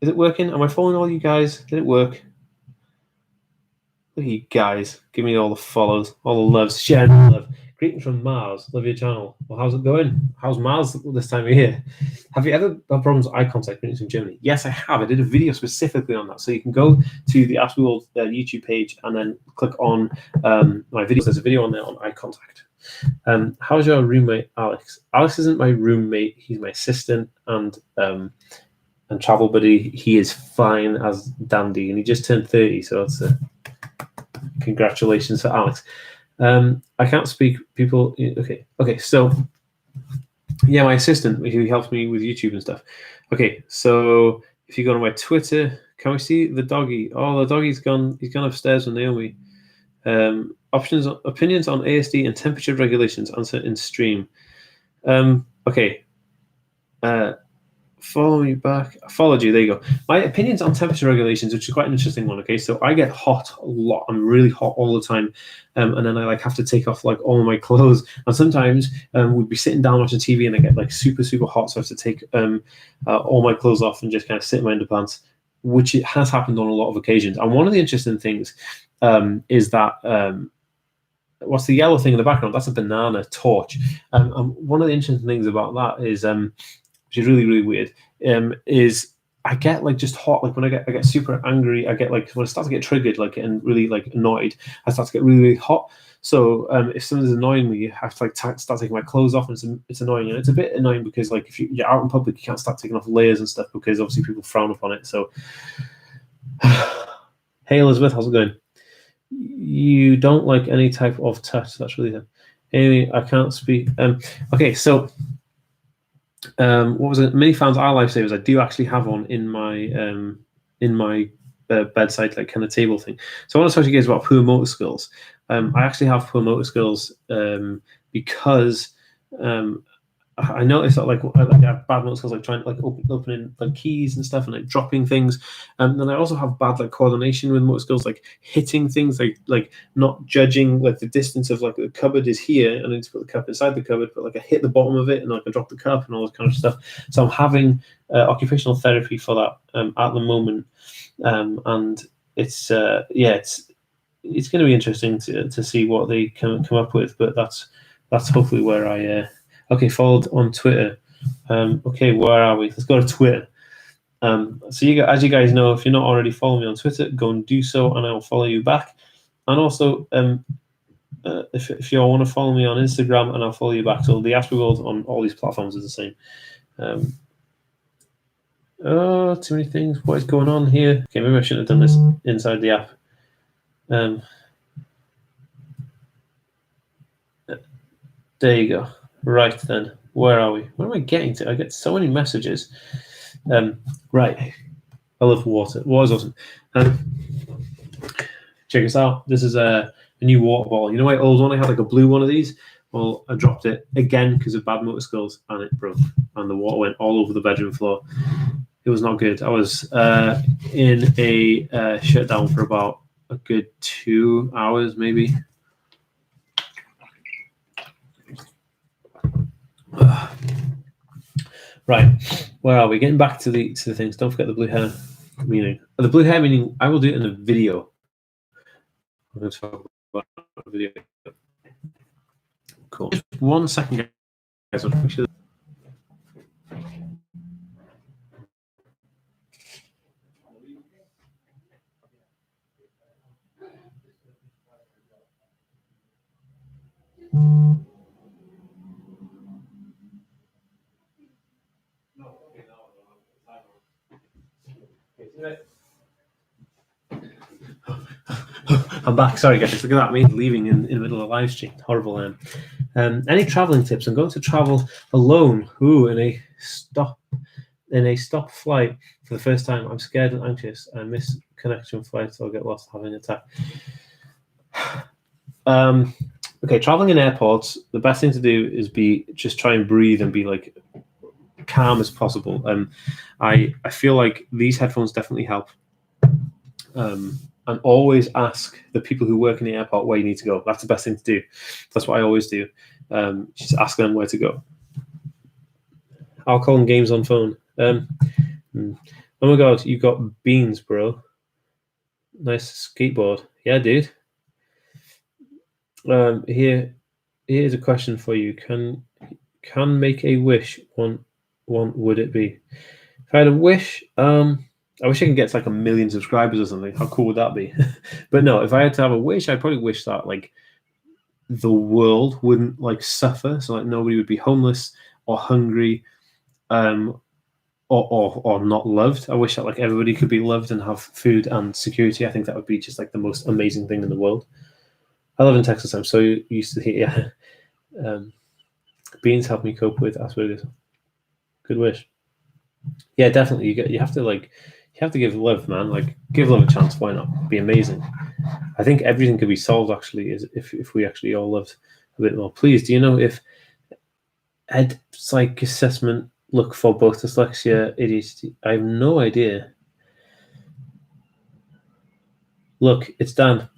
Is it working? Am I following all you guys? Did it work? Look at you guys. Give me all the follows, all the loves, sharing the love. Greetings from Mars. Love your channel. Well, how's it going? How's Mars this time of year? Have you ever had problems with eye contact? Greetings from Germany. Yes, I have. I did a video specifically on that. So you can go to the Aspie World YouTube page and then click on my videos. There's a video on there on eye contact. How's your roommate, Alex? Alex isn't my roommate. He's my assistant and travel buddy. He is fine as dandy, and he just turned 30. So that's congratulations to Alex. I can't speak people. Okay. So yeah, my assistant who helps me with YouTube and stuff. Okay, so if you go to my Twitter, can we see the doggy? Oh, the doggy's gone. He's gone upstairs with Naomi. Opinions on ASD and temperature regulations. Answer in stream. Okay. Follow me back. I followed you. There you go. My opinions on temperature regulations, which is quite an interesting one. Okay, so I get hot a lot. I'm really hot all the time, and then I like have to take off like all of my clothes. And sometimes we'd be sitting down watching TV, and I get like super hot, so I have to take all my clothes off and just kind of sit in my underpants, which it has happened on a lot of occasions. And one of the interesting things is that. What's the yellow thing in the background? That's a banana torch. And one of the interesting things about that is which is really weird, is I get like just hot, like when I get super angry, I get like when I start to get triggered, like and really like annoyed, I start to get really hot. So if someone's annoying me, I have to like start taking my clothes off, and it's annoying, and it's a bit annoying because like if you're out in public, you can't start taking off layers and stuff because obviously people frown upon it. So, hey Elizabeth, how's it going? You don't like any type of touch. That's really good. Amy, I can't speak. Okay, so. What was it? Mini fans are lifesavers. I do actually have one in my bedside like kind of table thing. So I want to talk to you guys about poor motor skills. I actually have poor motor skills because I noticed that like I have bad motor skills, like trying to like opening like keys and stuff and like dropping things. And then I also have bad like coordination with motor skills, like hitting things, like not judging like the distance of like the cupboard is here and I need to put the cup inside the cupboard, but like I hit the bottom of it and like I drop the cup and all this kind of stuff. So I'm having occupational therapy for that at the moment, and it's it's going to be interesting to see what they come up with. But that's hopefully where I. Okay, followed on Twitter. Okay, where are we? Let's go to Twitter. So as you guys know, if you're not already following me on Twitter, go and do so, and I will follow you back. And also, if you want to follow me on Instagram, and I'll follow you back. So the Aspie World on all these platforms is the same. Oh, too many things. What is going on here? Okay, maybe I shouldn't have done this inside the app. There you go. Right then, where are we? Where am I getting to? I get so many messages. Right, I love water. Water's awesome. Check this out. This is a new water bottle. You know my old one? I had like a blue one of these. Well, I dropped it again because of bad motor skills, and it broke, and the water went all over the bedroom floor. It was not good. I was in a shutdown for about a good 2 hours, maybe. Right, where are we? Getting back to the things. Don't forget the blue hair meaning. The blue hair meaning. I will do it in a video. I'm going to talk about a video. Cool. Just 1 second, guys. I'll make sure. I'm back. Sorry, guys. Look at that. Me leaving in the middle of a live stream. Horrible. Any traveling tips? I'm going to travel alone. In a stop flight for the first time. I'm scared and anxious. I miss connection flights. I'll get lost having an attack. Okay, traveling in airports. The best thing to do is just try and breathe and be like calm as possible. I feel like these headphones definitely help. And always ask the people who work in the airport where you need to go. That's the best thing to do. That's what I always do. Just ask them where to go. Alcohol and games on phone. Oh my god, you got beans, bro. Nice skateboard. Yeah, dude. Here's a question for you. Can make a wish. One would it be? If I had a wish, I wish I could get to like 1 million subscribers or something. How cool would that be? But no, if I had to have a wish, I'd probably wish that like the world wouldn't like suffer. So like nobody would be homeless or hungry, or not loved. I wish that like everybody could be loved and have food and security. I think that would be just like the most amazing thing in the world. I live in Texas. I'm so used to hear. Beans help me cope with Asperger's. Good wish. Yeah, definitely. You have to give love, man. Like, give love a chance. Why not? Be amazing. I think everything could be solved actually, is if we actually all loved a bit more. Please, do you know if Ed Psych assessment look for both dyslexia, ADHD? I have no idea. Look, it's done.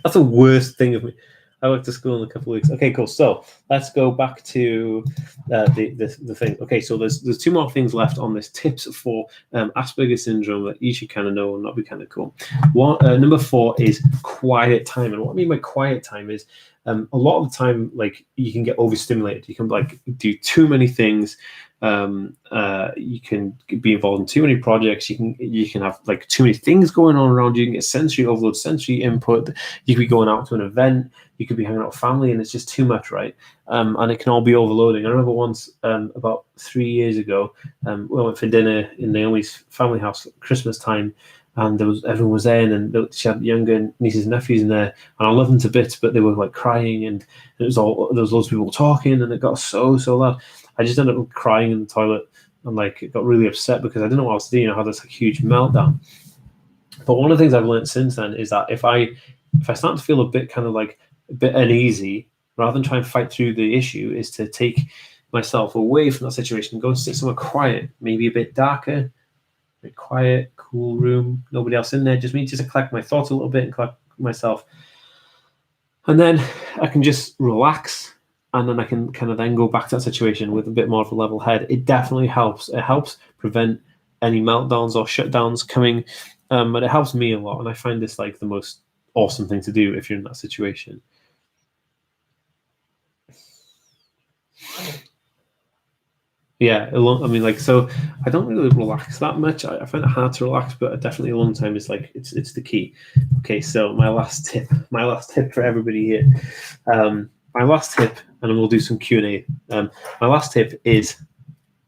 That's the worst thing of me. I went to school in a couple of weeks. Okay, cool. So let's go back to the thing. Okay, so there's two more things left on this tips for Asperger's syndrome that you should kind of know and not be kind of cool. Number 4 is quiet time, and what I mean by quiet time is a lot of the time, like, you can get overstimulated. You can like do too many things. You can be involved in too many projects. You can have like too many things going on around you. You can get sensory overload, sensory input. You could be going out to an event. You could be hanging out with family, and it's just too much, right? And it can all be overloading. I remember once, about 3 years ago, we went for dinner in Naomi's family house at Christmas time, and everyone was there, and she had younger nieces and nephews in there, and I loved them to bits, but they were like crying, and there was loads of people talking, and it got so loud. I just ended up crying in the toilet, and like got really upset because I didn't know what else to do. I had this like huge meltdown. But one of the things I've learned since then is that if I start to feel a bit kind of like a bit uneasy, rather than try and fight through the issue, is to take myself away from that situation and go and sit somewhere quiet, maybe a bit darker, a bit quiet, cool room, nobody else in there, just me, just to collect my thoughts a little bit and collect myself. And then I can just relax, and then I can kind of then go back to that situation with a bit more of a level head. It definitely helps. It helps prevent any meltdowns or shutdowns coming, but it helps me a lot, and I find this like the most awesome thing to do if you're in that situation. Yeah, I mean, like, so I don't really relax that much. I find it hard to relax, but definitely alone time is like it's the key. Okay, so my last tip for everybody here. My last tip, and we'll do some Q&A. My last tip is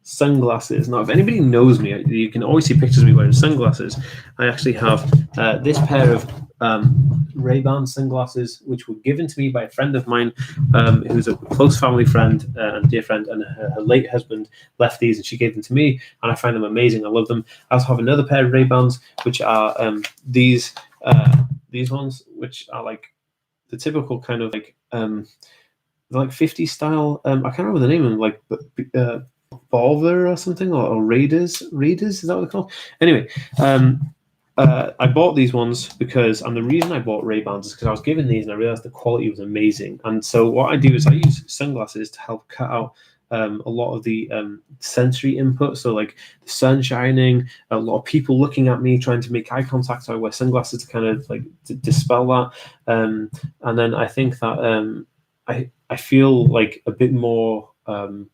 sunglasses. Now, if anybody knows me, you can always see pictures of me wearing sunglasses. I actually have this pair of Ray-Ban sunglasses, which were given to me by a friend of mine, who's a close family friend and dear friend, and her late husband left these, and she gave them to me, and I find them amazing. I love them. I also have another pair of Ray-Bans, which are these ones, which are like the typical kind of like 50s style. I can't remember the name of them, like Volver or something, or Raiders, is that what they're called? Anyway, I bought these ones because, and the reason I bought Ray-Bans is because I was given these and I realized the quality was amazing. And so what I do is I use sunglasses to help cut out a lot of the sensory input. So like the sun shining, a lot of people looking at me, trying to make eye contact. So I wear sunglasses to kind of like to dispel that. And then I think that I feel like a bit more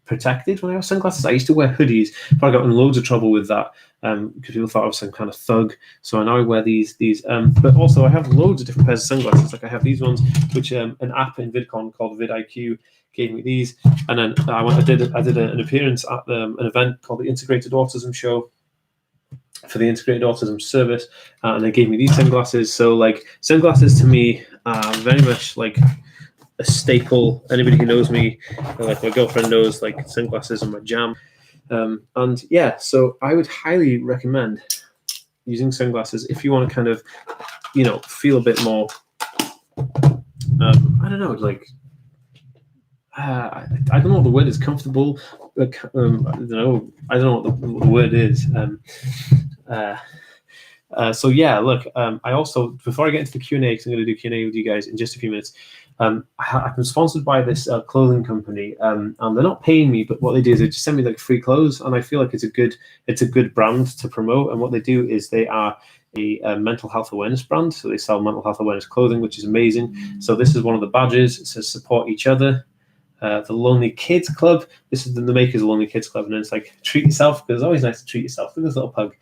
protected when I wear sunglasses. I used to wear hoodies, but I got in loads of trouble with that because people thought I was some kind of thug. So now I wear these. But also I have loads of different pairs of sunglasses. Like I have these ones, which an app in VidCon called vidIQ gave me these, and then I did an appearance at an event called the Integrated Autism Show for the Integrated Autism Service, and they gave me these sunglasses. So like sunglasses to me are very much like a staple. Anybody who knows me, like my girlfriend knows, like sunglasses are my jam. And yeah, so I would highly recommend using sunglasses if you want to kind of, feel a bit more, I don't know, like, I don't know what the word is, comfortable. I don't know what the word is. So yeah, look, I also, before I get into the Q&A, because I'm going to do Q&A with you guys in just a few minutes, I've been sponsored by this clothing company, and they're not paying me, but what they do is they just send me like free clothes, and I feel like it's a good brand to promote. And what they do is they are a mental health awareness brand, so they sell mental health awareness clothing, which is amazing. So this is one of the badges. It says support each other. The Lonely Kids Club. This is the makers of Lonely Kids Club, and then it's like treat yourself, because it's always nice to treat yourself. Look at this little pug.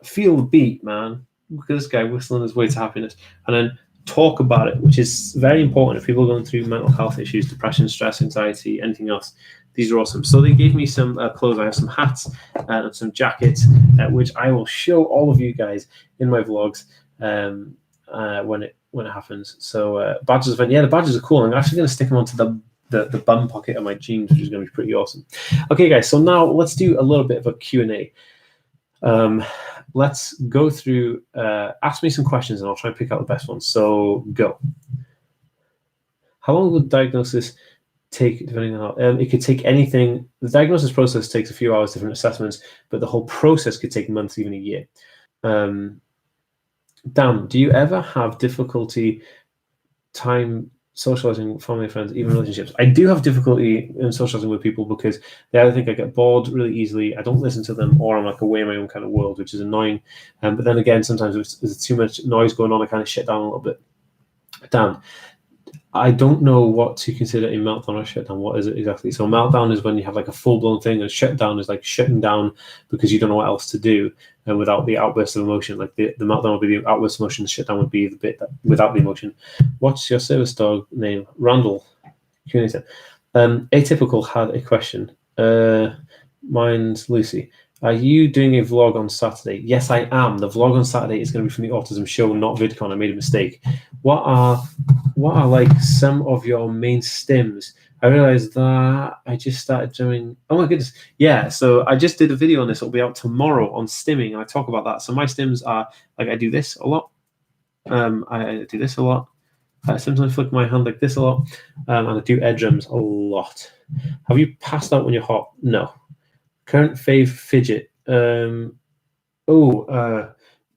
Feel the beat, man. Look at this guy whistling his way to happiness. And then talk about it, which is very important if people are going through mental health issues, depression, stress, anxiety, anything else. These are awesome. So they gave me some clothes. I have some hats and some jackets, which I will show all of you guys in my vlogs. when it happens. So badges event, yeah, the badges are cool. I'm actually going to stick them onto the bum pocket of my jeans, which is going to be pretty awesome. Okay, guys, so now let's do a little bit of a Q&A. Let's go through, ask me some questions and I'll try and pick out the best ones. So go. How long will the diagnosis take, depending on how, it could take anything. The diagnosis process takes a few hours, different assessments, but the whole process could take months, even a year. Dan, do you ever have difficulty time socializing with family and friends, even relationships? I do have difficulty in socializing with people because they either think I get bored really easily, I don't listen to them, or I'm like away in my own kind of world, which is annoying. But then again, sometimes if there's too much noise going on, I kind of shut down a little bit. Dan, I don't know what to consider a meltdown or shutdown. What is it exactly? So meltdown is when you have like a full-blown thing, and shutdown is like shutting down because you don't know what else to do, and without the outburst of emotion. Like the meltdown would be the outburst of emotion, the shutdown would be the bit that, without the emotion. What's your service dog name? Randall. Atypical had a question. Mine's Lucy. Are you doing a vlog on Saturday? Yes, I am. The vlog on Saturday is going to be from the Autism show, not VidCon. I made a mistake. What are like some of your main stims? I realized that I just started doing, oh my goodness. Yeah, so I just did a video on this. It'll be out tomorrow on stimming, and I talk about that. So my stims are, like, I do this a lot. I do this a lot. Sometimes I flick my hand like this a lot. And I do air drums a lot. Have you passed out when you're hot? No. Current fave fidget.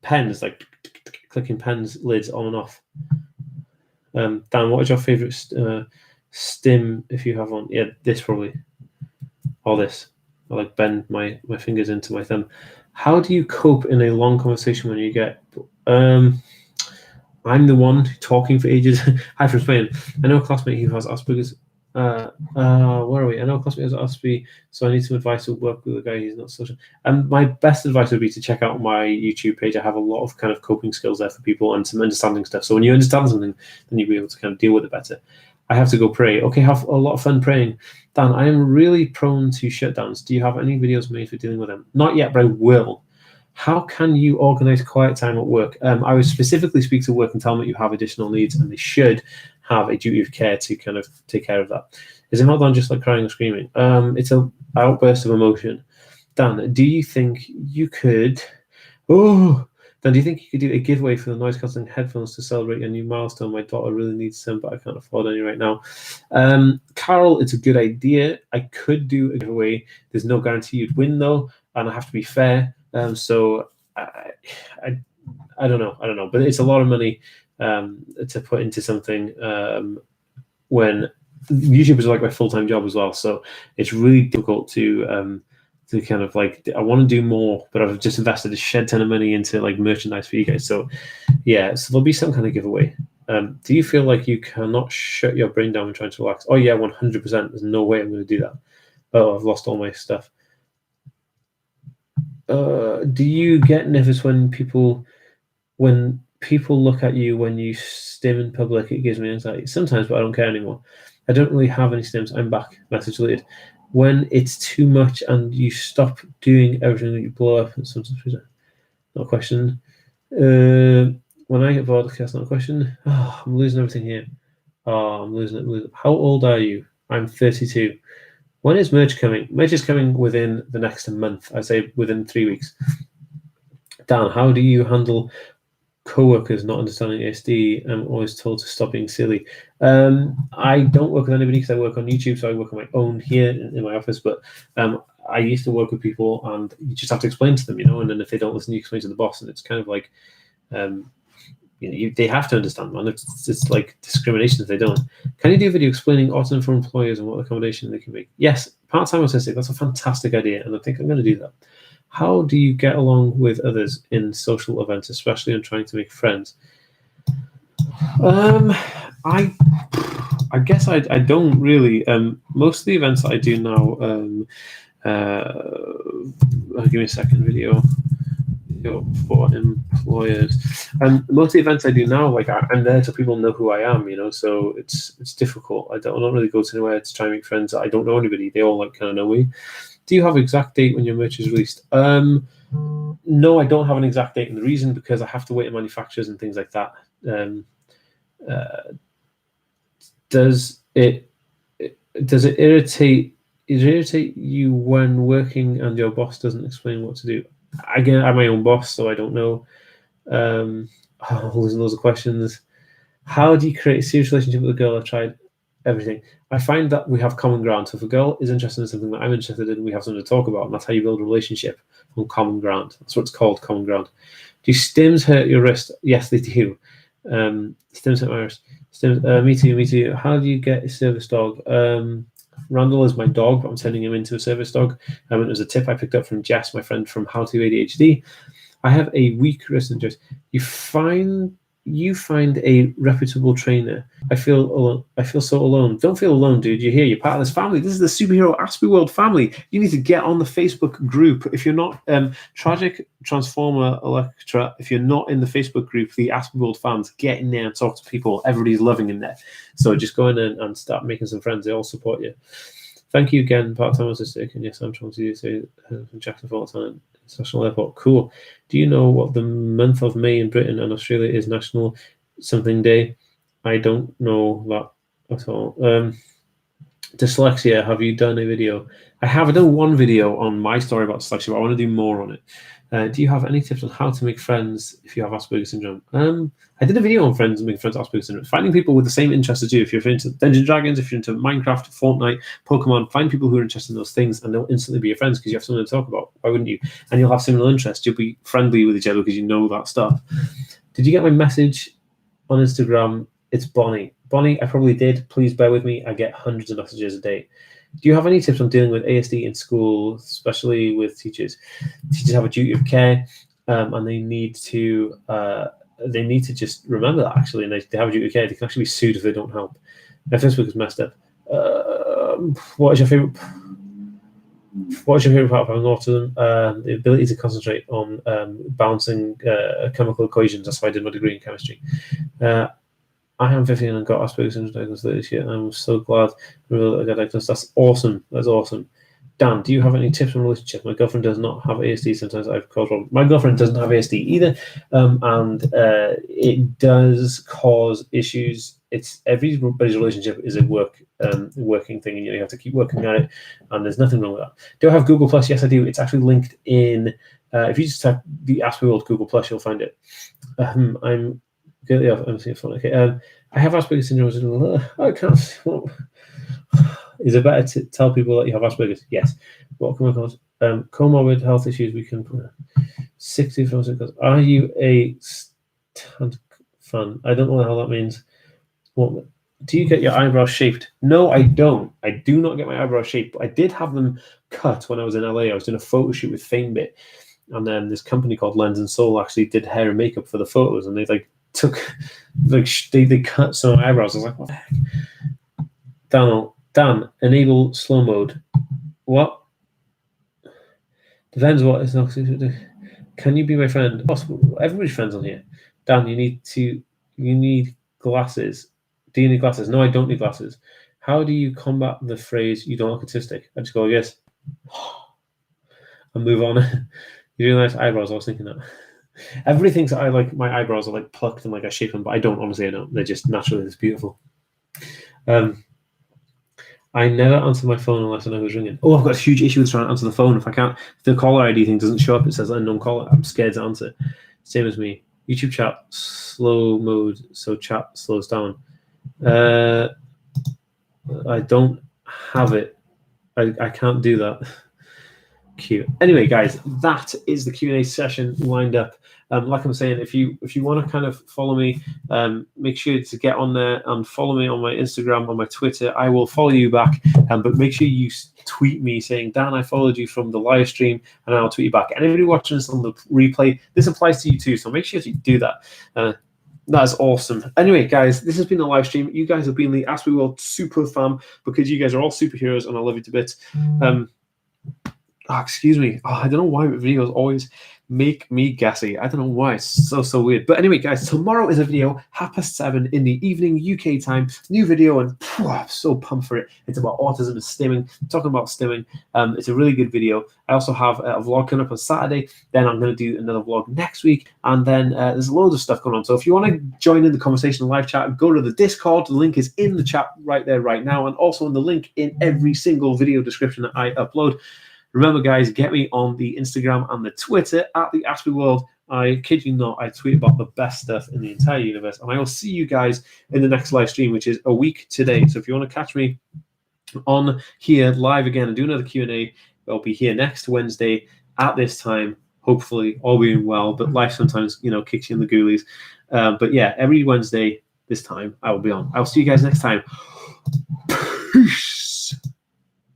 Pens, like clicking pens lids on and off. Dan, what is your favorite stim if you have one? Yeah, this probably. Or this. I like bend my fingers into my thumb. How do you cope in a long conversation when you get... I'm the one talking for ages. Hi from Spain. I know a classmate who has Asperger's. Where are we? I know a classmate has Aspie, so I need some advice to work with a guy who's not social. My best advice would be to check out my YouTube page. I have a lot of kind of coping skills there for people and some understanding stuff. So when you understand something, then you'll be able to kind of deal with it better. I have to go pray. Okay, have a lot of fun praying. Dan, I am really prone to shutdowns. Do you have any videos made for dealing with them? Not yet, but I will. How can you organize quiet time at work? I would specifically speak to work and tell them that you have additional needs and they should have a duty of care to kind of take care of that. Is it meltdown just like crying or screaming? It's an outburst of emotion. Dan, do you think you could... Dan, do you think you could do a giveaway for the noise cancelling headphones to celebrate a new milestone? My daughter really needs some, but I can't afford any right now. Carol, it's a good idea. I could do a giveaway. There's no guarantee you'd win though, and I have to be fair. So I don't know, but it's a lot of money to put into something when YouTube is like my full-time job as well. So it's really difficult to kind of like, I want to do more, but I've just invested a shed ton of money into like merchandise for you guys. So yeah, so there'll be some kind of giveaway. Do you feel like you cannot shut your brain down when trying to relax? Oh yeah, 100%. There's no way I'm going to do that. Oh, I've lost all my stuff. Do you get nervous when people look at you when you stim in public? It gives me anxiety sometimes, but I don't care anymore. I don't really have any stims. I'm back. Message deleted. When it's too much and you stop doing everything that you blow up, and sometimes not a question. When I get bored, that's not a question. Oh, I'm losing everything here. Oh, I'm losing it. How old are you? I'm 32. When is merch coming? Merch is coming within the next month. I'd say within 3 weeks. Dan, how do you handle co-workers not understanding ASD? I'm always told to stop being silly. I don't work with anybody because I work on YouTube, so I work on my own here in my office. But I used to work with people, and you just have to explain to them, and then if they don't listen, you explain to the boss, and it's kind of like, they have to understand, man. It's like discrimination if they don't. Can you do a video explaining autism for employers and what accommodation they can make? Yes, part-time autistic. That's a fantastic idea, and I think I'm going to do that. How do you get along with others in social events, especially when trying to make friends? I guess I don't really. Most of the events that I do now. Give me a second. Video for employers. And most of the events I do now, like I'm there so people know who I am, so it's difficult. I don't really go to anywhere to try and make friends. I don't know anybody. They all like kind of know me. Do you have an exact date when your merch is released? No, I don't have an exact date, and the reason because I have to wait on manufacturers and things like that Does it irritate you when working and your boss doesn't explain what to do? Again, I'm my own boss, so I don't know. Loads of questions. How do you create a serious relationship with a girl? I've tried everything. I find that we have common ground. So if a girl is interested in something that I'm interested in, we have something to talk about, and that's how you build a relationship, on common ground. That's what it's called, common ground. Do stims hurt your wrist? Yes, they do. Stims hurt my wrist. Stims, me too. How do you get a service dog? Randall is my dog, but I'm sending him into a service dog. It was a tip I picked up from Jess, my friend from How to ADHD. I have a weak wrist injury. You find a reputable trainer. I feel alone. I feel so alone. Don't feel alone, dude. You're here. You're part of this family. This is the superhero Aspie World family. You need to get on the Facebook group. If you're not Tragic Transformer Electra, if you're not in the Facebook group, the Aspie World fans, get in there and talk to people. Everybody's loving in there. So just go in and start making some friends. They all support you. Thank you again, part-time autistic. And yes, I'm trying to say Jackson Falls on International Airport. Cool. Do you know what the month of May in Britain and Australia is National Something Day? I don't know that at all. Dyslexia, have you done a video? I have done one video on my story about dyslexia, but I want to do more on it. Do you have any tips on how to make friends if you have Aspergers Syndrome? I did a video on friends and making friends with Aspergers Syndrome. Finding people with the same interests as you. If you're into Dungeons and Dragons, if you're into Minecraft, Fortnite, Pokemon, find people who are interested in those things and they'll instantly be your friends because you have something to talk about. Why wouldn't you? And you'll have similar interests. You'll be friendly with each other because you know that stuff. Did you get my message on Instagram? It's Bonnie. Bonnie, I probably did. Please bear with me. I get hundreds of messages a day. Do you have any tips on dealing with ASD in school, especially with teachers? Teachers have a duty of care, and they need to just remember that, actually, and they have a duty of care. They can actually be sued if they don't help. My Facebook is messed up. What is your favorite part of having autism? The ability to concentrate on balancing chemical equations. That's why I did my degree in chemistry. I am 15 and got Aspergers Syndrome diagnosed this year. I'm so glad I got diagnosed. That's awesome. That's awesome. Dan, do you have any tips on relationships? My girlfriend does not have ASD. Sometimes I've caused problems. My girlfriend doesn't have ASD either, and it does cause issues. It's everybody's relationship is a working thing, and you have to keep working at it. And there's nothing wrong with that. Do I have Google Plus? Yes, I do. It's actually linked in. If you just type the Aspie World Google Plus, you'll find it. I'm guilty of. Okay. I have Aspergers Syndrome. I can't. Is it better to tell people that you have Asperger's? Yes. What can we cause? Comorbid health issues. We can 60 from 6. Are you a stand fan? I don't know what the hell that means. What? Do you get your eyebrows shaped? No, I don't. I do not get my eyebrows shaped. But I did have them cut when I was in LA. I was doing a photo shoot with FameBit, and then this company called Lens and Soul actually did hair and makeup for the photos, and they they cut some eyebrows. I was like, what the heck? Dan, enable slow mode. What? Depends what is not. Can you be my friend? Possible. Everybody's friends on here. Dan, you need glasses. Do you need glasses? No, I don't need glasses. How do you combat the phrase "you don't look autistic"? I just go, yes, and move on. You do nice eyebrows. I was thinking that. Everybody thinks that my eyebrows are like plucked and like I shape them, but I don't. Honestly, I don't. They're just naturally this beautiful. I never answer my phone unless I know who's ringing. Oh, I've got a huge issue with trying to answer the phone. If the caller ID thing doesn't show up, it says unknown caller. I'm scared to answer. Same as me. YouTube chat slow mode, so chat slows down. I don't have it. I can't do that. Cute. Anyway, guys, that is the Q&A session lined up. Like I'm saying, if you want to kind of follow me, make sure to get on there and follow me on my Instagram, on my Twitter. I will follow you back, but make sure you tweet me saying, Dan, I followed you from the live stream, and I'll tweet you back. Anybody watching this on the replay, this applies to you too, so make sure you do that. That's awesome. Anyway, guys, this has been a live stream. You guys have been the Aspie World super fam because you guys are all superheroes, and I love you to bits. excuse me. I don't know why videos always make me gassy. I don't know why. It's so weird. But anyway, guys, tomorrow is a video, 7:30 in the evening UK time. New video, and I'm so pumped for it. It's about autism and stimming. Talking about stimming. It's a really good video. I also have a vlog coming up on Saturday. Then I'm going to do another vlog next week, and then there's loads of stuff going on. So if you want to join in the conversation live chat, go to the Discord. The link is in the chat right there, right now, and also in the link in every single video description that I upload. Remember, guys, get me on the Instagram and the Twitter at the Aspie World. I kid you not, I tweet about the best stuff in the entire universe. And I will see you guys in the next live stream, which is a week today. So if you want to catch me on here live again and do another Q&A, I'll be here next Wednesday at this time, hopefully all being well. But life sometimes, kicks you in the ghoulies. But yeah, every Wednesday this time I will be on. I'll see you guys next time. Peace.